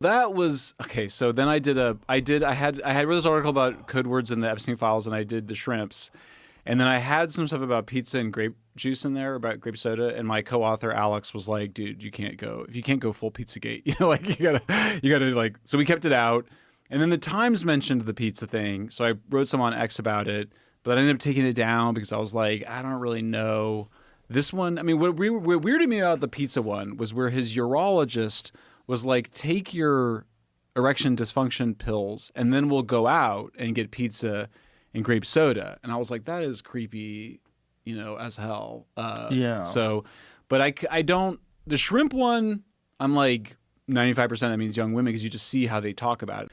That was okay. So then I had read this article about code words in the Epstein files, and I did the shrimps, and then I had some stuff about pizza and grape juice in there, about grape soda, and my co-author Alex was like, "Dude, you can't go full Pizzagate. Like you gotta like." So we kept it out, and then the Times mentioned the pizza thing, so I wrote some on X about it, but I ended up taking it down because I was like, I don't really know this one. I mean, what weirded me about the pizza one was where his urologist was like, take your erection dysfunction pills and then we'll go out and get pizza and grape soda. And I was like, that is creepy, as hell. Yeah. So, but I don't, the shrimp one, I'm like 95% that means young women because you just see how they talk about it.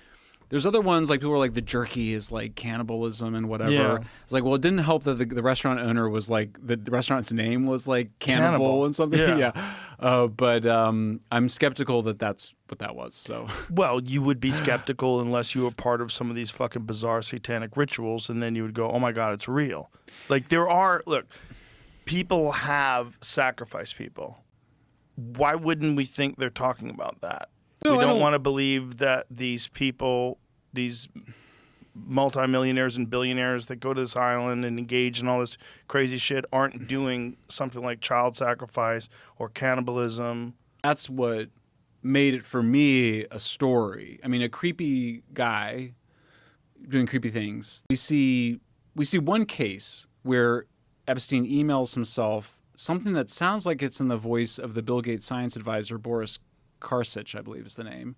There's other ones like people are like the jerky is like cannibalism and whatever. Yeah. It's like, well, it didn't help that the restaurant owner was like the restaurant's name was like cannibal and something. Yeah. But I'm skeptical that that's what that was. So well, you would be skeptical unless you were part of some of these fucking bizarre satanic rituals, and then you would go, "Oh my God, it's real." Like people have sacrificed people. Why wouldn't we think they're talking about that? No, we don't want to believe that these people, these multimillionaires and billionaires that go to this island and engage in all this crazy shit aren't doing something like child sacrifice or cannibalism. That's what made it for me a story. I mean, a creepy guy doing creepy things. We see one case where Epstein emails himself something that sounds like it's in the voice of the Bill Gates science advisor, Boris Karsic, I believe is the name.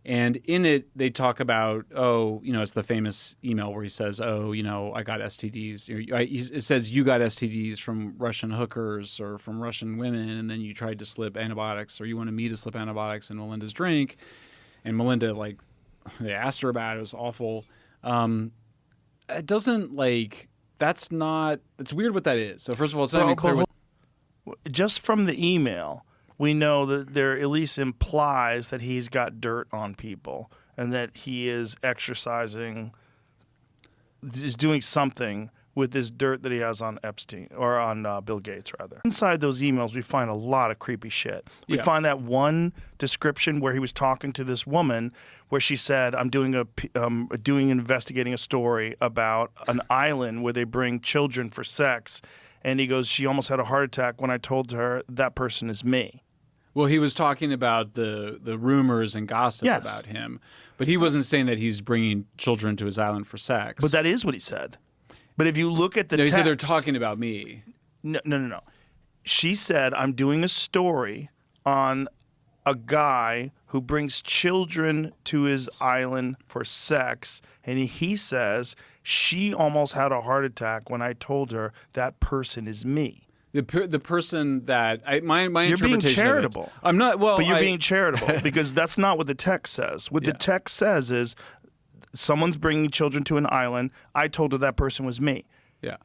And in it, they talk about, it's the famous email where he says, I got STDs. It says you got STDs from Russian hookers or from Russian women, and then you tried to slip antibiotics, or you wanted me to slip antibiotics in Melinda's drink. And Melinda, they asked her about it. It was awful. It doesn't, that's not, it's weird what that is. So first of all, it's not even clear just from the email, we know that there at least implies that he's got dirt on people and that he is doing something with this dirt that he has on Epstein, or on Bill Gates, rather. Inside those emails, we find a lot of creepy shit. We find that one description where he was talking to this woman where she said, I'm investigating a story about an island where they bring children for sex. And he goes, she almost had a heart attack when I told her that person is me. Well, he was talking about the rumors and gossip about him, but he wasn't saying that he's bringing children to his island for sex. But that is what he said. But if you look at the text... he said they're talking about me. No. She said, I'm doing a story on a guy who brings children to his island for sex, and he says she almost had a heart attack when I told her that person is me. The person that my you're interpretation. Being charitable. I'm not. Well, but you're being charitable because that's not what the text says. What the text says is someone's bringing children to an island. I told her that person was me. Yeah.